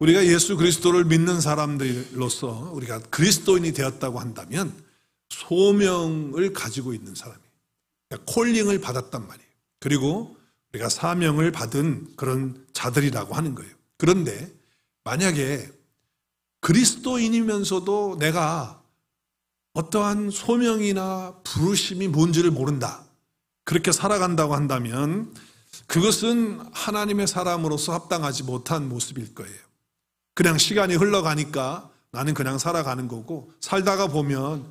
우리가 예수 그리스도를 믿는 사람들로서 우리가 그리스도인이 되었다고 한다면 소명을 가지고 있는 사람이에요. 그러니까 콜링을 받았단 말이에요. 그리고 우리가 사명을 받은 그런 자들이라고 하는 거예요. 그런데 만약에 그리스도인이면서도 내가 어떠한 소명이나 부르심이 뭔지를 모른다, 그렇게 살아간다고 한다면 그것은 하나님의 사람으로서 합당하지 못한 모습일 거예요. 그냥 시간이 흘러가니까 나는 그냥 살아가는 거고, 살다가 보면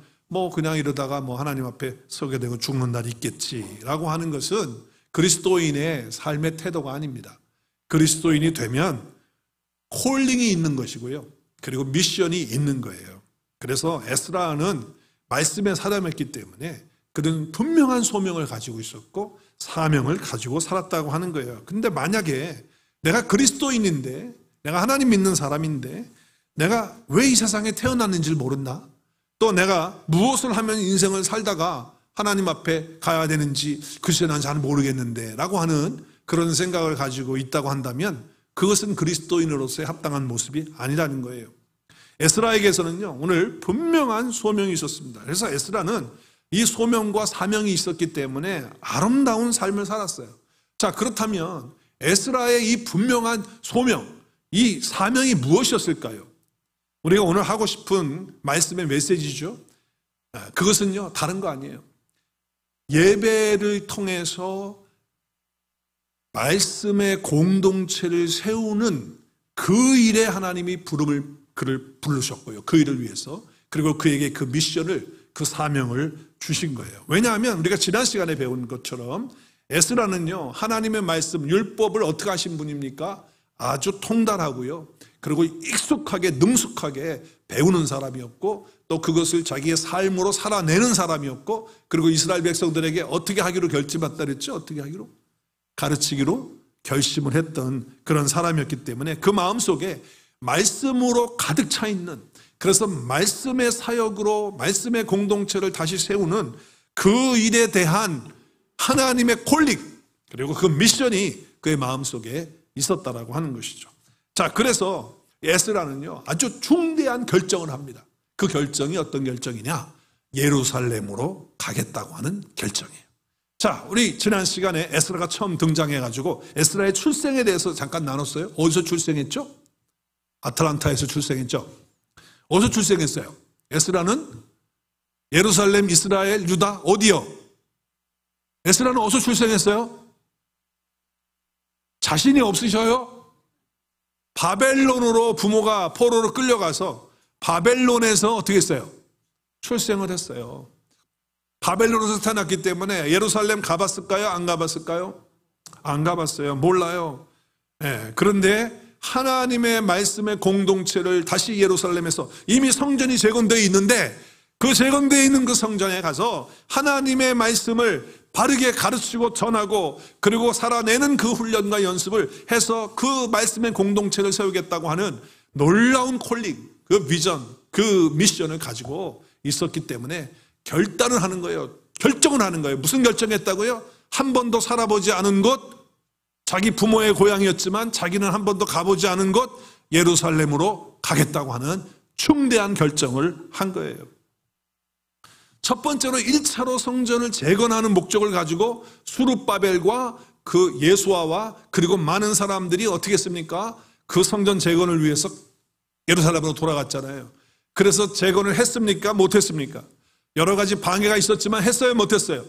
그냥 이러다가 하나님 앞에 서게 되고 죽는 날이 있겠지라고 하는 것은 그리스도인의 삶의 태도가 아닙니다. 그리스도인이 되면 콜링이 있는 것이고요, 그리고 미션이 있는 거예요. 그래서 에스라는 말씀의 사람이었기 때문에 그는 분명한 소명을 가지고 있었고 사명을 가지고 살았다고 하는 거예요. 근데 만약에 내가 그리스도인인데, 내가 하나님 믿는 사람인데 내가 왜 이 세상에 태어났는지를 모른다, 또 내가 무엇을 하면 인생을 살다가 하나님 앞에 가야 되는지 글쎄 난 잘 모르겠는데 라고 하는 그런 생각을 가지고 있다고 한다면 그것은 그리스도인으로서의 합당한 모습이 아니라는 거예요. 에스라에게서는요, 오늘 분명한 소명이 있었습니다. 그래서 에스라는 이 소명과 사명이 있었기 때문에 아름다운 삶을 살았어요. 자, 그렇다면 에스라의 이 분명한 소명, 이 사명이 무엇이었을까요? 우리가 오늘 하고 싶은 말씀의 메시지죠. 그것은요, 다른 거 아니에요. 예배를 통해서 말씀의 공동체를 세우는 그 일에 하나님이 그를 부르셨고요, 그 일을 위해서. 그리고 그에게 그 미션을, 그 사명을 주신 거예요. 왜냐하면 우리가 지난 시간에 배운 것처럼 에스라는요, 하나님의 말씀, 율법을 어떻게 하신 분입니까? 아주 통달하고요, 그리고 익숙하게 능숙하게 배우는 사람이었고, 또 그것을 자기의 삶으로 살아내는 사람이었고, 그리고 이스라엘 백성들에게 어떻게 하기로 결심했다 그랬죠? 어떻게 하기로? 가르치기로 결심을 했던 그런 사람이었기 때문에 그 마음속에 말씀으로 가득 차 있는, 그래서 말씀의 사역으로 말씀의 공동체를 다시 세우는 그 일에 대한 하나님의 콜링, 그리고 그 미션이 그의 마음속에 있었다라고 하는 것이죠. 자, 그래서 에스라는요, 아주 중대한 결정을 합니다. 그 결정이 어떤 결정이냐? 예루살렘으로 가겠다고 하는 결정이에요. 자, 우리 지난 시간에 에스라가 처음 등장해가지고 에스라의 출생에 대해서 잠깐 나눴어요. 어디서 출생했죠? 아틀란타에서 출생했죠. 어디서 출생했어요? 에스라는 예루살렘, 이스라엘, 유다, 어디요? 에스라는 어디서 출생했어요? 자신이 없으셔요? 바벨론으로 부모가 포로로 끌려가서 바벨론에서 어떻게 했어요? 출생을 했어요. 바벨론에서 태어났기 때문에 예루살렘 가봤을까요? 안 가봤을까요? 안 가봤어요. 몰라요. 그런데 하나님의 말씀의 공동체를 다시 예루살렘에서, 이미 성전이 재건되어 있는데 그 재건되어 있는 그 성전에 가서 하나님의 말씀을 바르게 가르치고 전하고, 그리고 살아내는 그 훈련과 연습을 해서 그 말씀의 공동체를 세우겠다고 하는 놀라운 콜링, 그 비전, 그 미션을 가지고 있었기 때문에 결단을 하는 거예요. 결정을 하는 거예요. 무슨 결정했다고요? 한 번도 살아보지 않은 곳, 자기 부모의 고향이었지만 자기는 한 번도 가보지 않은 곳 예루살렘으로 가겠다고 하는 중대한 결정을 한 거예요. 첫 번째로 1차로 성전을 재건하는 목적을 가지고 수룹바벨과 그 예수아와 그리고 많은 사람들이 어떻게 했습니까? 그 성전 재건을 위해서 예루살렘으로 돌아갔잖아요. 그래서 재건을 했습니까? 못했습니까? 여러 가지 방해가 있었지만 했어요? 못했어요?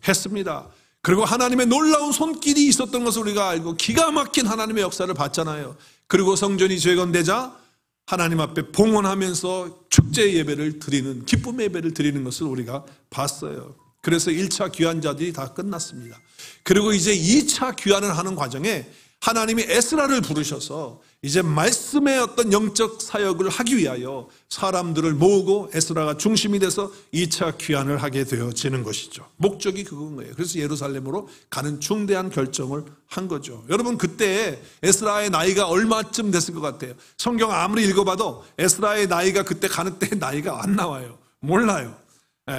했습니다. 그리고 하나님의 놀라운 손길이 있었던 것을 우리가 알고 기가 막힌 하나님의 역사를 봤잖아요. 그리고 성전이 재건되자 하나님 앞에 봉헌하면서 축제 예배를 드리는, 기쁨의 예배를 드리는 것을 우리가 봤어요. 그래서 1차 귀환자들이 다 끝났습니다. 그리고 이제 2차 귀환을 하는 과정에 하나님이 에스라를 부르셔서 이제 말씀의 어떤 영적 사역을 하기 위하여 사람들을 모으고 에스라가 중심이 돼서 2차 귀환을 하게 되어지는 것이죠. 목적이 그건 거예요. 그래서 예루살렘으로 가는 중대한 결정을 한 거죠. 여러분, 그때 에스라의 나이가 얼마쯤 됐을 것 같아요? 성경 아무리 읽어봐도 에스라의 나이가 그때 가는 때 나이가 안 나와요. 몰라요.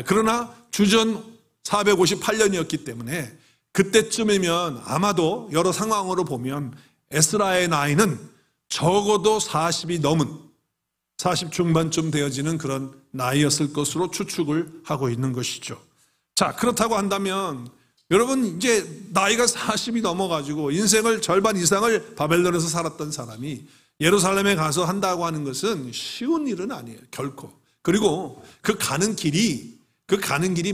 그러나 주전 458년이었기 때문에 그때쯤이면 아마도 여러 상황으로 보면 에스라의 나이는 적어도 40이 넘은 40 중반쯤 되어지는 그런 나이였을 것으로 추측을 하고 있는 것이죠. 자, 그렇다고 한다면 여러분 이제 나이가 40이 넘어가지고 인생을 절반 이상을 바벨론에서 살았던 사람이 예루살렘에 가서 한다고 하는 것은 쉬운 일은 아니에요. 결코. 그리고 그 가는 길이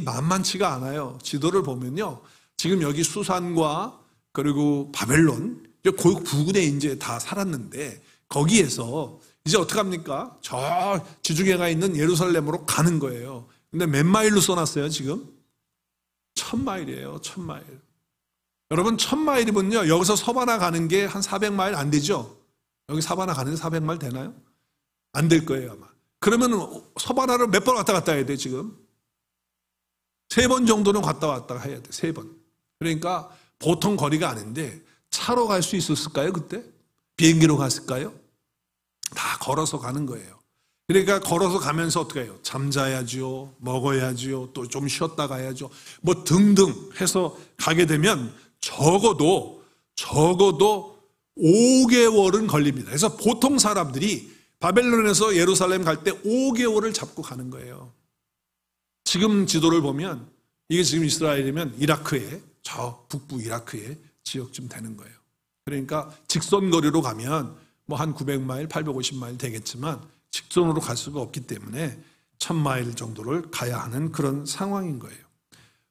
만만치가 않아요. 지도를 보면요. 지금 여기 수산과 그리고 바벨론 그 부근에 이제 다 살았는데 거기에서 이제 어떡합니까? 저 지중해가 있는 예루살렘으로 가는 거예요. 근데 몇 마일로 써놨어요, 지금? 1000마일이에요, 1000마일. 여러분, 1000마일이면요, 여기서 서바나 가는 게 한 400마일 안 되죠? 여기 서바나 가는 게 400마일 되나요? 안 될 거예요, 아마. 그러면 서바나를 몇 번 왔다 갔다 해야 돼, 지금? 3번 정도는 갔다 왔다 해야 돼, 3번. 그러니까 보통 거리가 아닌데 차로 갈 수 있었을까요, 그때? 비행기로 갔을까요? 다 걸어서 가는 거예요. 그러니까 걸어서 가면서 어떻게 해요? 잠자야죠, 먹어야죠, 또 좀 쉬었다 가야죠. 뭐 등등 해서 가게 되면 적어도 5개월은 걸립니다. 그래서 보통 사람들이 바벨론에서 예루살렘 갈 때 5개월을 잡고 가는 거예요. 지금 지도를 보면 이게 지금 이스라엘이면 이라크에, 저 북부 이라크의 지역쯤 되는 거예요. 그러니까 직선거리로 가면 뭐 한 900마일, 850마일 되겠지만 직선으로 갈 수가 없기 때문에 1000마일 정도를 가야 하는 그런 상황인 거예요.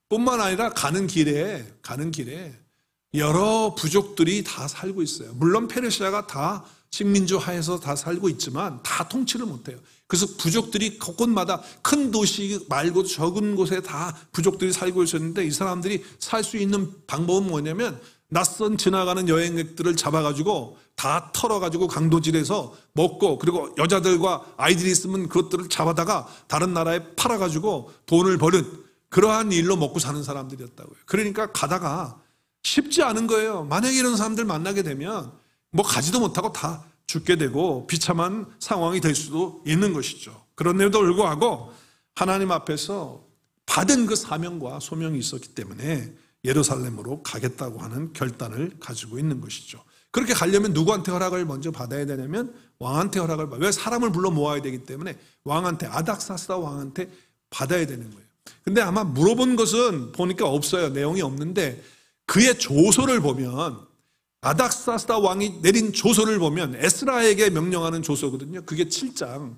뿐만 아니라 가는 길에 여러 부족들이 다 살고 있어요. 물론 페르시아가 다 식민지 하에서 다 살고 있지만 다 통치를 못해요. 그래서 부족들이 곳곳마다 큰 도시 말고 적은 곳에 다 부족들이 살고 있었는데 이 사람들이 살 수 있는 방법은 뭐냐면 낯선 지나가는 여행객들을 잡아가지고 다 털어가지고 강도질해서 먹고 그리고 여자들과 아이들이 있으면 그것들을 잡아다가 다른 나라에 팔아가지고 돈을 버는 그러한 일로 먹고 사는 사람들이었다고요. 그러니까 가다가 쉽지 않은 거예요. 만약에 이런 사람들 만나게 되면 뭐 가지도 못하고 다 죽게 되고 비참한 상황이 될 수도 있는 것이죠. 그런데도 불구하고 하나님 앞에서 받은 그 사명과 소명이 있었기 때문에 예루살렘으로 가겠다고 하는 결단을 가지고 있는 것이죠. 그렇게 가려면 누구한테 허락을 먼저 받아야 되냐면 왕한테 허락을 받아요. 왜? 사람을 불러 모아야 되기 때문에 왕한테, 아닥사스다 왕한테 받아야 되는 거예요. 근데 아마 물어본 것은 보니까 없어요. 내용이 없는데 그의 조서를 보면 아닥사스다 왕이 내린 조서를 보면 에스라에게 명령하는 조서거든요. 그게 7장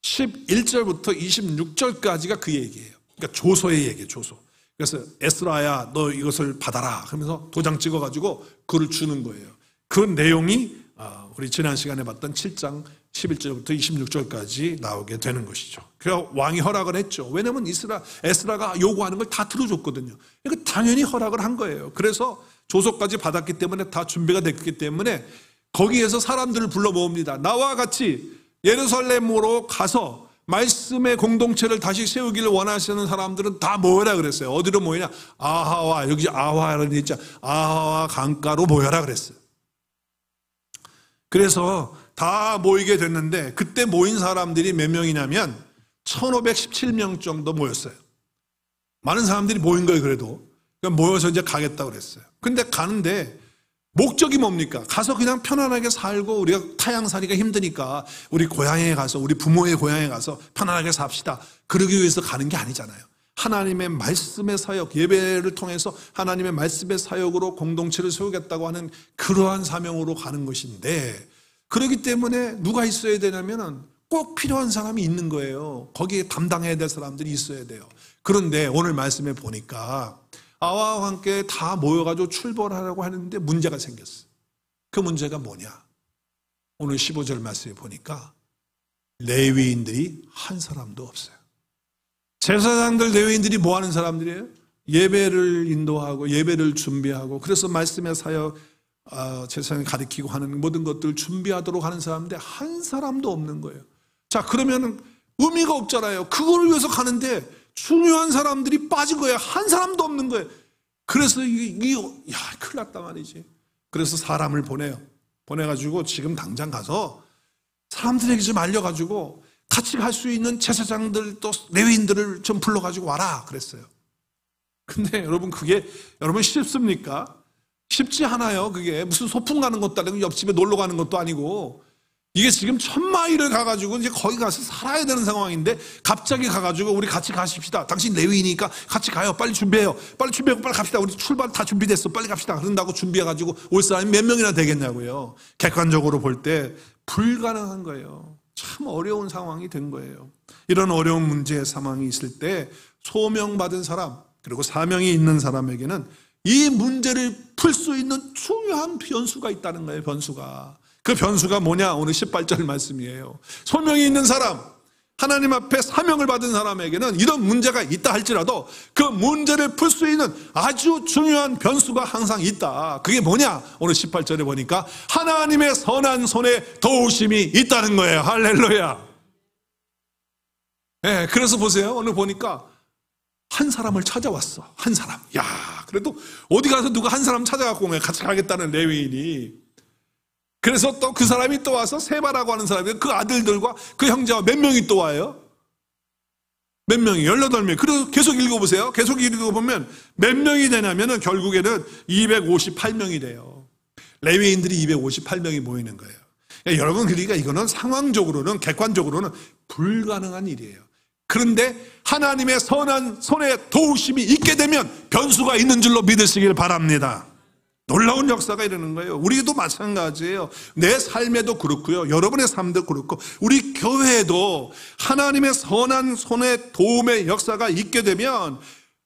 11절부터 26절까지가 그 얘기예요. 그러니까 조서의 얘기예요. 조서. 그래서 에스라야 너 이것을 받아라 하면서 도장 찍어가지고 그걸 주는 거예요. 그 내용이 우리 지난 시간에 봤던 7장 11절부터 26절까지 나오게 되는 것이죠. 그래서 왕이 허락을 했죠. 왜냐하면 에스라가 요구하는 걸 다 들어줬거든요. 그러니까 당연히 허락을 한 거예요. 그래서 조서까지 받았기 때문에 다 준비가 됐기 때문에 거기에서 사람들을 불러 모읍니다. 나와 같이 예루살렘으로 가서 말씀의 공동체를 다시 세우기를 원하시는 사람들은 다 모여라 그랬어요. 어디로 모이냐? 아하와, 여기 아하라는 데 있죠. 아하와 강가로 모여라 그랬어요. 그래서 다 모이게 됐는데 그때 모인 사람들이 몇 명이냐면 1517명 정도 모였어요. 많은 사람들이 모인 거예요. 그래도 그러니까 모여서 이제 가겠다고 그랬어요. 근데 가는데 목적이 뭡니까? 가서 그냥 편안하게 살고 우리가 타향살이가 힘드니까 우리 고향에 가서 우리 부모의 고향에 가서 편안하게 삽시다. 그러기 위해서 가는 게 아니잖아요. 하나님의 말씀의 사역, 예배를 통해서 하나님의 말씀의 사역으로 공동체를 세우겠다고 하는 그러한 사명으로 가는 것인데 그렇기 때문에 누가 있어야 되냐면 꼭 필요한 사람이 있는 거예요. 거기에 담당해야 될 사람들이 있어야 돼요. 그런데 오늘 말씀에 보니까 아와 함께 다 모여가지고 출발하려고 하는데 문제가 생겼어요. 그 문제가 뭐냐? 오늘 15절 말씀에 보니까 레위인들이 한 사람도 없어요. 제사장들, 레위인들이 뭐 하는 사람들이에요? 예배를 인도하고 예배를 준비하고 그래서 말씀의 사역, 제사장을 가리키고 하는 모든 것들을 준비하도록 하는 사람인데 한 사람도 없는 거예요. 자, 그러면 의미가 없잖아요. 그걸 위해서 가는데 중요한 사람들이 빠진 거예요. 한 사람도 없는 거예요. 그래서 야, 큰일 났다 말이지. 그래서 사람을 보내요. 보내가지고 지금 당장 가서 사람들에게 좀 알려가지고 같이 갈 수 있는 제사장들 또 레위인들을 좀 불러가지고 와라 그랬어요. 근데 여러분 그게 여러분 쉽습니까? 쉽지 않아요. 그게 무슨 소풍 가는 것도 아니고 옆집에 놀러 가는 것도 아니고, 이게 지금 1000마일을 가가지고 이제 거기 가서 살아야 되는 상황인데 갑자기 가가지고 우리 같이 가십시다. 당신 레위니까 같이 가요. 빨리 준비해요. 빨리 준비하고 빨리 갑시다. 우리 출발 다 준비됐어. 빨리 갑시다. 그런다고 준비해가지고 올 사람이 몇 명이나 되겠냐고요. 객관적으로 볼 때 불가능한 거예요. 참 어려운 상황이 된 거예요. 이런 어려운 문제의 상황이 있을 때 소명받은 사람 그리고 사명이 있는 사람에게는 이 문제를 풀 수 있는 중요한 변수가 있다는 거예요. 변수가. 그 변수가 뭐냐? 오늘 18절 말씀이에요. 소명이 있는 사람, 하나님 앞에 사명을 받은 사람에게는 이런 문제가 있다 할지라도 그 문제를 풀 수 있는 아주 중요한 변수가 항상 있다. 그게 뭐냐? 오늘 18절에 보니까 하나님의 선한 손에 도우심이 있다는 거예요. 할렐루야. 네, 그래서 보세요. 오늘 보니까 한 사람을 찾아왔어. 한 사람. 야, 그래도 어디 가서 누가 한 사람 찾아갖고 같이 가겠다는 레위인이. 그래서 또 그 사람이 또 와서 세바라고 하는 사람이 그 아들들과 그 형제와 몇 명이 또 와요? 몇 명이? 18명. 그리고 계속 읽어보세요. 계속 읽어보면 몇 명이 되냐면은 결국에는 258명이 돼요. 레위인들이 258명이 모이는 거예요. 그러니까 여러분, 그러니까 이거는 상황적으로는, 객관적으로는 불가능한 일이에요. 그런데 하나님의 선한 손에 도우심이 있게 되면 변수가 있는 줄로 믿으시길 바랍니다. 놀라운 역사가 일어나는 거예요. 우리도 마찬가지예요. 내 삶에도 그렇고요. 여러분의 삶도 그렇고 우리 교회에도 하나님의 선한 손의 도움의 역사가 있게 되면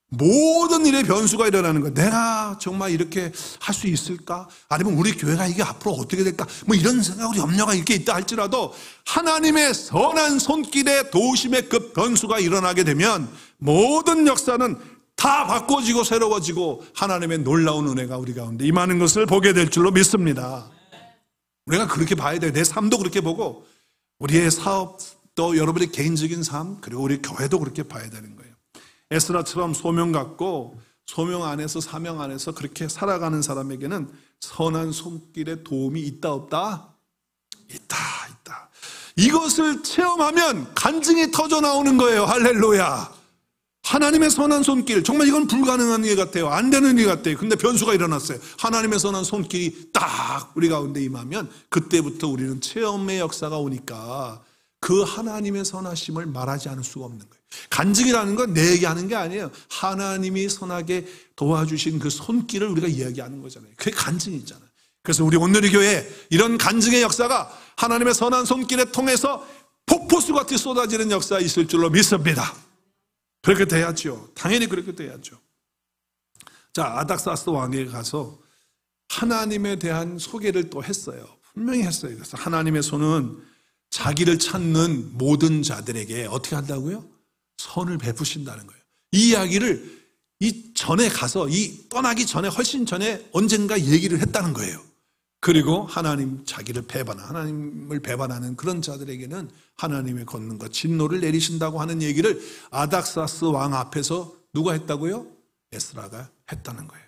모든 일의 변수가 일어나는 거예요. 내가 정말 이렇게 할 수 있을까? 아니면 우리 교회가 이게 앞으로 어떻게 될까? 뭐 이런 생각, 염려가 이렇게 있다 할지라도 하나님의 선한 손길의 도우심의 그 변수가 일어나게 되면 모든 역사는 다 바꿔지고 새로워지고 하나님의 놀라운 은혜가 우리 가운데 임하는 것을 보게 될 줄로 믿습니다. 우리가 그렇게 봐야 돼요. 내 삶도 그렇게 보고 우리의 사업도, 여러분의 개인적인 삶, 그리고 우리 교회도 그렇게 봐야 되는 거예요. 에스라처럼 소명 갖고 소명 안에서, 사명 안에서 그렇게 살아가는 사람에게는 선한 손길의 도움이 있다 없다? 있다. 이것을 체험하면 간증이 터져 나오는 거예요. 할렐루야. 하나님의 선한 손길, 정말 이건 불가능한 일 같아요. 안 되는 일 같아요. 근데 변수가 일어났어요. 하나님의 선한 손길이 딱 우리 가운데 임하면 그때부터 우리는 체험의 역사가 오니까 그 하나님의 선하심을 말하지 않을 수가 없는 거예요. 간증이라는 건 내 얘기하는 게 아니에요. 하나님이 선하게 도와주신 그 손길을 우리가 이야기하는 거잖아요. 그게 간증이잖아요. 그래서 우리 온누리 교회에 이런 간증의 역사가 하나님의 선한 손길에 통해서 폭포수 같이 쏟아지는 역사가 있을 줄로 믿습니다. 그렇게 돼야죠. 당연히 그렇게 돼야죠. 자, 아닥사스 왕에게 가서 하나님에 대한 소개를 또 했어요. 분명히 했어요. 그래서 하나님의 손은 자기를 찾는 모든 자들에게 어떻게 한다고요? 선을 베푸신다는 거예요. 이 이야기를 이 전에 가서, 이 떠나기 전에, 훨씬 전에 언젠가 얘기를 했다는 거예요. 그리고 하나님을 배반하는 그런 자들에게는 하나님의 권능과 진노를 내리신다고 하는 얘기를 아닥사스 왕 앞에서 누가 했다고요? 에스라가 했다는 거예요.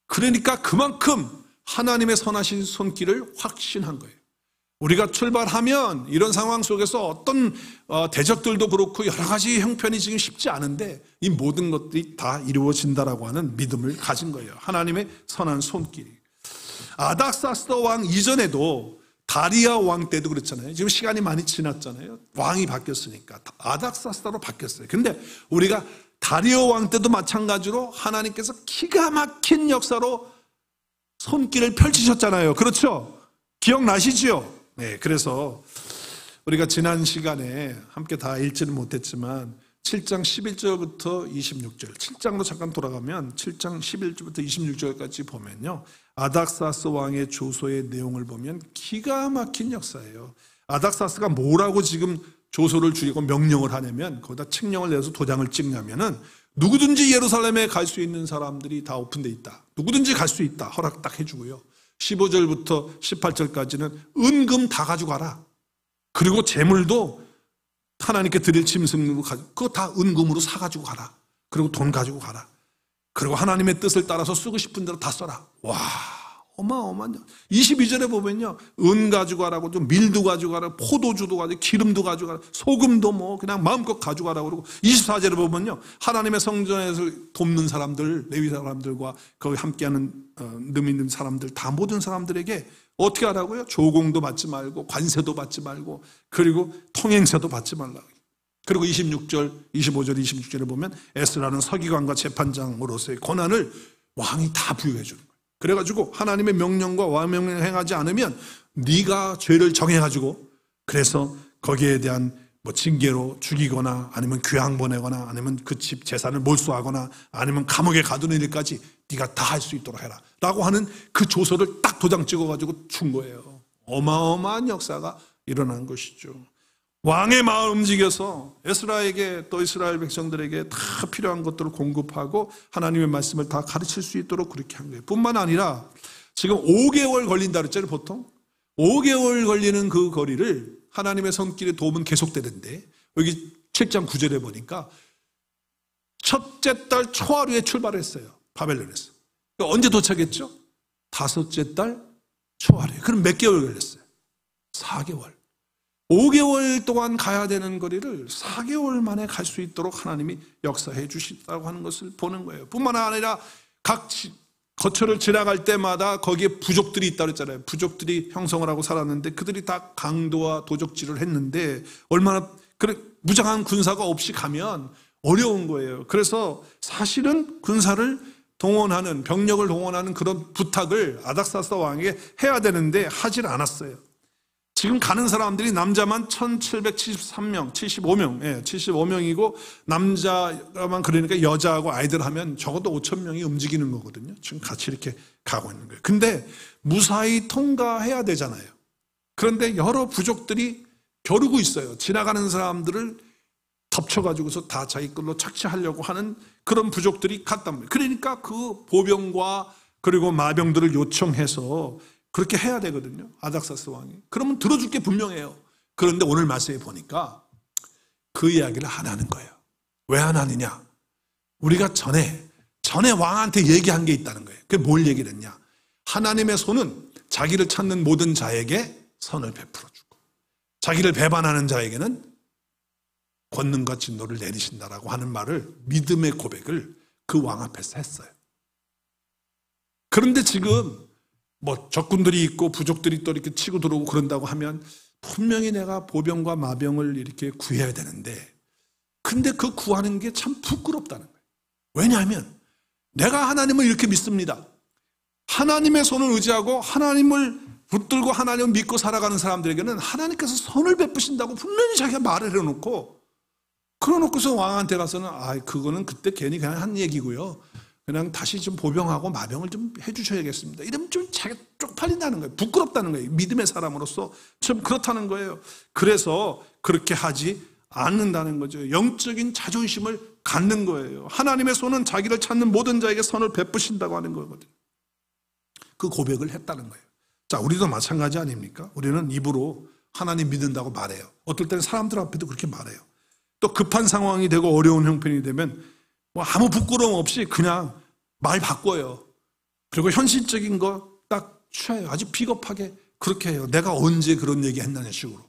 그러니까 그만큼 하나님의 선하신 손길을 확신한 거예요. 우리가 출발하면 이런 상황 속에서 어떤 대적들도 그렇고 여러 가지 형편이 지금 쉽지 않은데 이 모든 것들이 다 이루어진다라고 하는 믿음을 가진 거예요. 하나님의 선한 손길이. 아닥사스 왕 이전에도 다리아 왕 때도 그렇잖아요. 지금 시간이 많이 지났잖아요. 왕이 바뀌었으니까 아닥사스로 바뀌었어요. 근데 우리가 다리아 왕 때도 마찬가지로 하나님께서 기가 막힌 역사로 손길을 펼치셨잖아요. 그렇죠? 기억나시죠? 네, 그래서 우리가 지난 시간에 함께 다 읽지는 못했지만 7장 11절부터 26절, 7장으로 잠깐 돌아가면 7장 11절부터 26절까지 보면요, 아닥사스 왕의 조서의 내용을 보면 기가 막힌 역사예요. 아닥사스가 뭐라고 지금 조서를 주고 명령을 하냐면, 거기다 책령을 내서 도장을 찍냐면은 누구든지 예루살렘에 갈 수 있는 사람들이 다 오픈되어 있다. 누구든지 갈 수 있다. 허락 딱 해주고요. 15절부터 18절까지는 은금 다 가지고 가라. 그리고 재물도 하나님께 드릴 짐승으로 가지고, 그거 다 은금으로 사가지고 가라. 그리고 돈 가지고 가라. 그리고 하나님의 뜻을 따라서 쓰고 싶은 대로 다 써라. 와, 어마어마한 22절에 보면요, 은 가져가라고, 좀 밀도 가져가라, 포도주도 가져가라, 기름도 가져가라, 소금도 뭐 그냥 마음껏 가져가라고 그러고, 24절에 보면요, 하나님의 성전에서 돕는 사람들, 레위 사람들과 거기 함께하는 늠 있는 사람들, 다 모든 사람들에게 어떻게 하라고요? 조공도 받지 말고, 관세도 받지 말고, 그리고 통행세도 받지 말라고. 그리고 26절, 25절, 26절에 보면 에스라는 서기관과 재판장으로서의 권한을 왕이 다 부여해 주는 거예요. 그래가지고 하나님의 명령과 왕의 명령을 행하지 않으면 네가 죄를 정해가지고, 그래서 거기에 대한 뭐 징계로 죽이거나 아니면 귀양 보내거나 아니면 그 집 재산을 몰수하거나 아니면 감옥에 가두는 일까지 네가 다 할 수 있도록 해라 라고 하는 그 조서를 딱 도장 찍어가지고 준 거예요. 어마어마한 역사가 일어난 것이죠. 왕의 마음을 움직여서 에스라에게, 또 이스라엘 백성들에게 다 필요한 것들을 공급하고 하나님의 말씀을 다 가르칠 수 있도록 그렇게 한 거예요. 뿐만 아니라 지금 5개월 걸린다 그랬잖아요. 보통 5개월 걸리는 그 거리를 하나님의 손길의 도움은 계속되는데, 여기 7장 9절에 보니까 첫째 달 초하루에 출발했어요. 바벨론에서. 그러니까 언제 도착했죠? 다섯째 달 초하루에. 그럼 몇 개월 걸렸어요? 4개월. 5개월 동안 가야 되는 거리를 4개월 만에 갈 수 있도록 하나님이 역사해 주신다고 하는 것을 보는 거예요. 뿐만 아니라 각 거처를 지나갈 때마다 거기에 부족들이 있다고 했잖아요. 부족들이 형성을 하고 살았는데 그들이 다 강도와 도적질을 했는데 얼마나 무장한 군사가 없이 가면 어려운 거예요. 그래서 사실은 군사를 동원하는, 병력을 동원하는 그런 부탁을 아닥사스 왕에게 해야 되는데 하질 않았어요. 지금 가는 사람들이 남자만 1773명, 75명이고 남자만, 그러니까 여자하고 아이들 하면 적어도 5,000명이 움직이는 거거든요. 지금 같이 이렇게 가고 있는 거예요. 근데 무사히 통과해야 되잖아요. 그런데 여러 부족들이 겨루고 있어요. 지나가는 사람들을 덮쳐가지고서 다 자기 걸로 착취하려고 하는 그런 부족들이 갔단 말이에요. 그러니까 그 보병과 그리고 마병들을 요청해서 그렇게 해야 되거든요. 아닥사스 왕이. 그러면 들어줄 게 분명해요. 그런데 오늘 말씀에 보니까 그 이야기를 안 하는 거예요. 왜 안 하느냐? 우리가 전에 왕한테 얘기한 게 있다는 거예요. 그게 뭘 얘기를 했냐? 하나님의 손은 자기를 찾는 모든 자에게 선을 베풀어 주고 자기를 배반하는 자에게는 권능과 진노를 내리신다라고 하는 말을, 믿음의 고백을 그 왕 앞에서 했어요. 그런데 지금 뭐 적군들이 있고 부족들이 또 이렇게 치고 들어오고 그런다고 하면 분명히 내가 보병과 마병을 이렇게 구해야 되는데, 근데 그 구하는 게 참 부끄럽다는 거예요. 왜냐하면 내가 하나님을 이렇게 믿습니다. 하나님의 손을 의지하고 하나님을 붙들고 하나님을 믿고 살아가는 사람들에게는 하나님께서 선을 베푸신다고 분명히 자기가 말을 해놓고, 그러놓고서 왕한테 가서는 그거는 그때 괜히 그냥 한 얘기고요, 그냥 다시 좀 보병하고 마병을 좀 해주셔야겠습니다. 이러면 좀 자기가 쪽팔린다는 거예요. 부끄럽다는 거예요. 믿음의 사람으로서 좀 그렇다는 거예요. 그래서 그렇게 하지 않는다는 거죠. 영적인 자존심을 갖는 거예요. 하나님의 손은 자기를 찾는 모든 자에게 선을 베푸신다고 하는 거거든요. 그 고백을 했다는 거예요. 자, 우리도 마찬가지 아닙니까? 우리는 입으로 하나님 믿는다고 말해요. 어떨 때는 사람들 앞에도 그렇게 말해요. 또 급한 상황이 되고 어려운 형편이 되면 뭐 아무 부끄러움 없이 그냥 말 바꿔요. 그리고 현실적인 거 딱 취해요. 아주 비겁하게 그렇게 해요. 내가 언제 그런 얘기 했나는 식으로.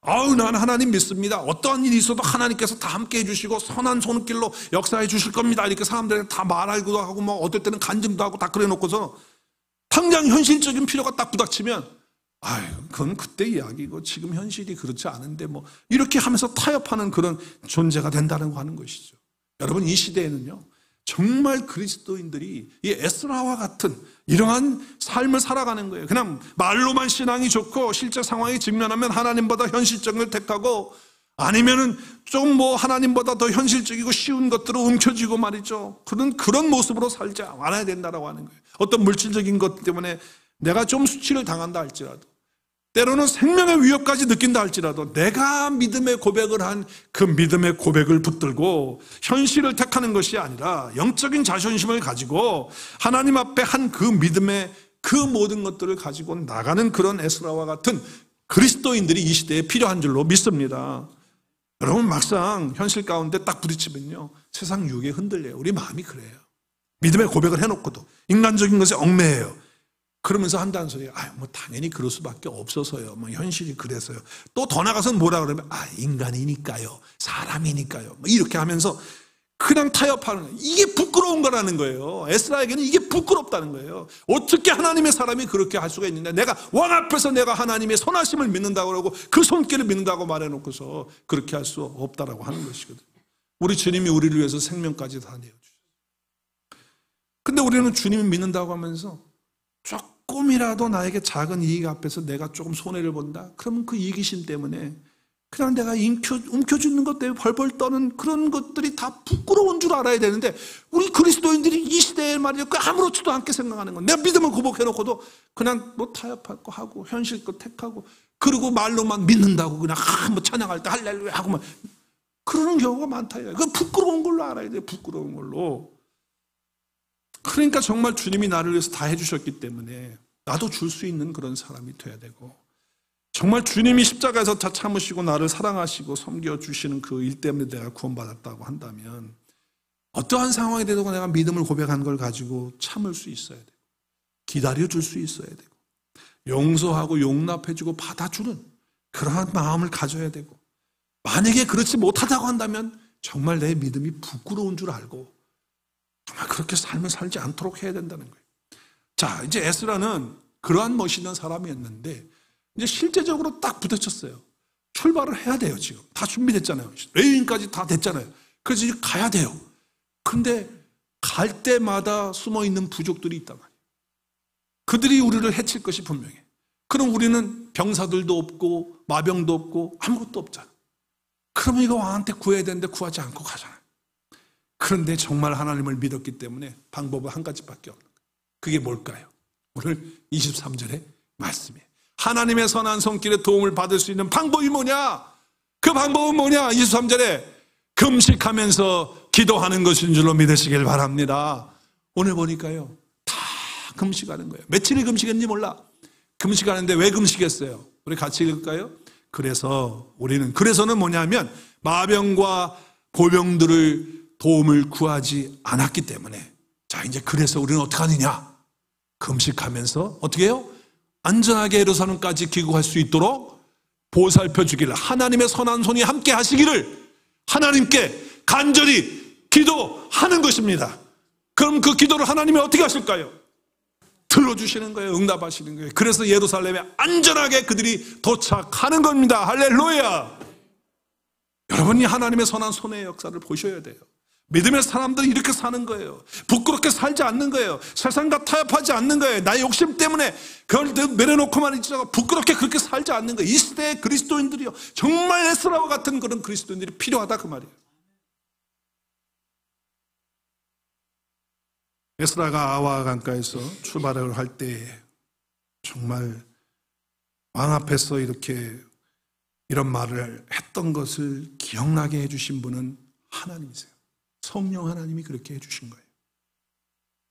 난 하나님 믿습니다. 어떠한 일이 있어도 하나님께서 다 함께 해주시고 선한 손길로 역사해 주실 겁니다. 이렇게 사람들에게 다 말하기도 하고, 뭐 어떨 때는 간증도 하고 다 그래 놓고서 당장 현실적인 필요가 딱 부닥치면 그건 그때 이야기고 지금 현실이 그렇지 않은데 뭐 이렇게 하면서 타협하는 그런 존재가 된다는 거 하는 것이죠. 여러분, 이 시대에는요, 정말 그리스도인들이 이 에스라와 같은 이러한 삶을 살아가는 거예요. 그냥 말로만 신앙이 좋고 실제 상황에 직면하면 하나님보다 현실적인 걸 택하고, 아니면은 좀 뭐 하나님보다 더 현실적이고 쉬운 것들을 움켜쥐고 말이죠. 그런 모습으로 살지 않아야 된다라고 하는 거예요. 어떤 물질적인 것 때문에 내가 좀 수치를 당한다 할지라도, 때로는 생명의 위협까지 느낀다 할지라도 내가 믿음의 고백을 한 그 믿음의 고백을 붙들고 현실을 택하는 것이 아니라 영적인 자존심을 가지고 하나님 앞에 한 그 믿음의 그 모든 것들을 가지고 나가는 그런 에스라와 같은 그리스도인들이 이 시대에 필요한 줄로 믿습니다. 여러분, 막상 현실 가운데 딱 부딪히면요, 세상 유혹에 흔들려요. 우리 마음이 그래요. 믿음의 고백을 해놓고도 인간적인 것에 얽매여요. 그러면서 한다는 소리가 뭐 당연히 그럴 수밖에 없어서요. 뭐 현실이 그래서요. 또 더 나가서는 뭐라 그러면 인간이니까요. 사람이니까요. 뭐 이렇게 하면서 그냥 타협하는 거예요. 이게 부끄러운 거라는 거예요. 에스라에게는 이게 부끄럽다는 거예요. 어떻게 하나님의 사람이 그렇게 할 수가 있는데, 내가 왕 앞에서 내가 하나님의 선하심을 믿는다고 그러고 그 손길을 믿는다고 말해놓고서 그렇게 할 수 없다라고 하는 것이거든요. 우리 주님이 우리를 위해서 생명까지 다 내어주셨어요. 근데 우리는 주님을 믿는다고 하면서 조금이라도 나에게 작은 이익 앞에서 내가 조금 손해를 본다? 그러면 그 이기심 때문에 그냥 내가 움켜쥐는 것 때문에 벌벌 떠는 그런 것들이 다 부끄러운 줄 알아야 되는데, 우리 그리스도인들이 이 시대에 말이죠, 아무렇지도 않게 생각하는 건, 내가 믿음을 고백해놓고도 그냥 뭐 타협할 거 하고 현실껏 택하고, 그리고 말로만 믿는다고 그냥 뭐 찬양할 때 할렐루야 하고 막 그러는 경우가 많다. 그건 부끄러운 걸로 알아야 돼요. 부끄러운 걸로. 그러니까 정말 주님이 나를 위해서 다 해주셨기 때문에 나도 줄 수 있는 그런 사람이 돼야 되고, 정말 주님이 십자가에서 다 참으시고 나를 사랑하시고 섬겨주시는 그 일 때문에 내가 구원받았다고 한다면, 어떠한 상황이 되도 내가 믿음을 고백한 걸 가지고 참을 수 있어야 되고, 기다려줄 수 있어야 되고, 용서하고 용납해주고 받아주는 그러한 마음을 가져야 되고, 만약에 그렇지 못하다고 한다면 정말 내 믿음이 부끄러운 줄 알고 정말 그렇게 삶을 살지 않도록 해야 된다는 거예요. 자, 이제 에스라는 그러한 멋있는 사람이었는데 이제 실제적으로 딱 부딪혔어요. 출발을 해야 돼요. 지금 다 준비됐잖아요. 레위인까지 다 됐잖아요. 그래서 이제 가야 돼요. 근데 갈 때마다 숨어있는 부족들이 있단 말이에요. 그들이 우리를 해칠 것이 분명해. 그럼 우리는 병사들도 없고 마병도 없고 아무것도 없잖아. 그러면 이거 왕한테 구해야 되는데 구하지 않고 가잖아요. 그런데 정말 하나님을 믿었기 때문에 방법은 한 가지밖에 없는 거예요. 그게 뭘까요? 오늘 23절의 말씀이에요. 하나님의 선한 손길에 도움을 받을 수 있는 방법이 뭐냐? 그 방법은 뭐냐? 23절에 금식하면서 기도하는 것인 줄로 믿으시길 바랍니다. 오늘 보니까요, 다 금식하는 거예요. 며칠을 금식했는지 몰라. 금식하는데 왜 금식했어요? 우리 같이 읽을까요? 그래서는 뭐냐면 마병과 보병들을 도움을 구하지 않았기 때문에. 자, 이제 그래서 우리는 어떻게 하느냐? 금식하면서 어떻게 해요? 안전하게 예루살렘까지 귀국할 수 있도록 보살펴 주기를, 하나님의 선한 손이 함께 하시기를 하나님께 간절히 기도하는 것입니다. 그럼 그 기도를 하나님이 어떻게 하실까요? 들어주시는 거예요. 응답하시는 거예요. 그래서 예루살렘에 안전하게 그들이 도착하는 겁니다. 할렐루야. 여러분이 하나님의 선한 손의 역사를 보셔야 돼요. 믿음의 사람들이 이렇게 사는 거예요. 부끄럽게 살지 않는 거예요. 세상과 타협하지 않는 거예요. 나의 욕심 때문에 그걸 내려놓고만 있다가 부끄럽게 그렇게 살지 않는 거예요. 이 시대의 그리스도인들이요, 정말 에스라와 같은 그런 그리스도인들이 필요하다 그 말이에요. 에스라가 아와 강가에서 출발을 할 때 정말 왕 앞에서 이렇게 이런 말을 했던 것을 기억나게 해주신 분은 하나님이세요. 성령 하나님이 그렇게 해주신 거예요.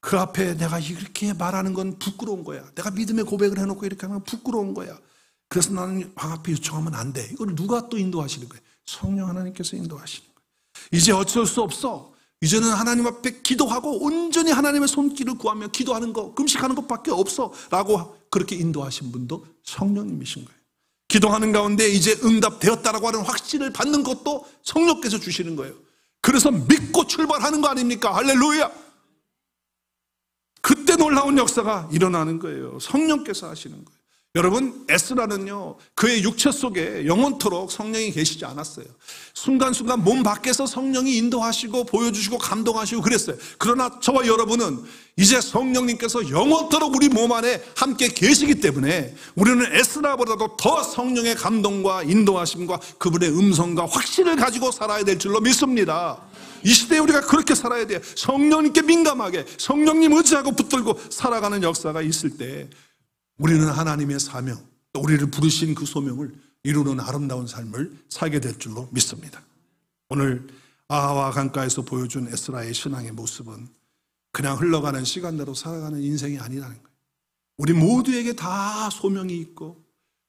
그 앞에 내가 이렇게 말하는 건 부끄러운 거야. 내가 믿음의 고백을 해놓고 이렇게 하면 부끄러운 거야. 그래서 나는 왕 앞에 요청하면 안 돼. 이걸 누가 또 인도하시는 거예요? 성령 하나님께서 인도하시는 거예요. 이제 어쩔 수 없어. 이제는 하나님 앞에 기도하고 온전히 하나님의 손길을 구하며 기도하는 거, 금식하는 것밖에 없어 라고 그렇게 인도하신 분도 성령님이신 거예요. 기도하는 가운데 이제 응답되었다라고 하는 확신을 받는 것도 성령께서 주시는 거예요. 그래서 믿고 출발하는 거 아닙니까? 할렐루야. 그때 놀라운 역사가 일어나는 거예요. 성령께서 하시는 거예요. 여러분, 에스라는요, 그의 육체 속에 영원토록 성령이 계시지 않았어요. 순간순간 몸 밖에서 성령이 인도하시고 보여주시고 감동하시고 그랬어요. 그러나 저와 여러분은 이제 성령님께서 영원토록 우리 몸 안에 함께 계시기 때문에 우리는 에스라보다도 더 성령의 감동과 인도하심과 그분의 음성과 확신을 가지고 살아야 될 줄로 믿습니다. 이 시대에 우리가 그렇게 살아야 돼요. 성령님께 민감하게 성령님 의지하고 붙들고 살아가는 역사가 있을 때 우리는 하나님의 사명, 우리를 부르신 그 소명을 이루는 아름다운 삶을 살게 될 줄로 믿습니다. 오늘 아하와 강가에서 보여준 에스라의 신앙의 모습은 그냥 흘러가는 시간대로 살아가는 인생이 아니라는 거예요. 우리 모두에게 다 소명이 있고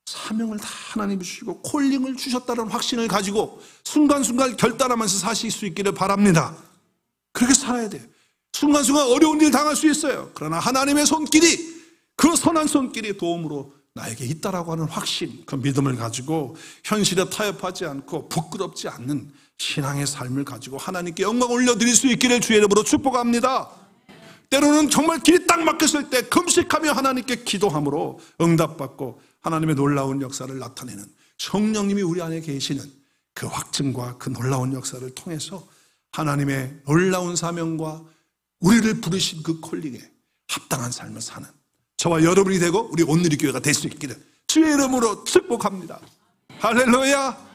사명을 다 하나님이 주시고 콜링을 주셨다는 확신을 가지고 순간순간 결단하면서 사실 수 있기를 바랍니다. 그렇게 살아야 돼요. 순간순간 어려운 일 당할 수 있어요. 그러나 하나님의 손길이 그 선한 손길이 도움으로 나에게 있다라고 하는 확신, 그 믿음을 가지고 현실에 타협하지 않고 부끄럽지 않는 신앙의 삶을 가지고 하나님께 영광 올려드릴 수 있기를 주의 이름으로 축복합니다. 때로는 정말 길이 딱 막혔을 때 금식하며 하나님께 기도함으로 응답받고 하나님의 놀라운 역사를 나타내는 성령님이 우리 안에 계시는 그 확증과 그 놀라운 역사를 통해서 하나님의 놀라운 사명과 우리를 부르신 그 콜링에 합당한 삶을 사는 저와 여러분이 되고 우리 온누리 교회가 될 수 있기를 주의 이름으로 축복합니다. 할렐루야.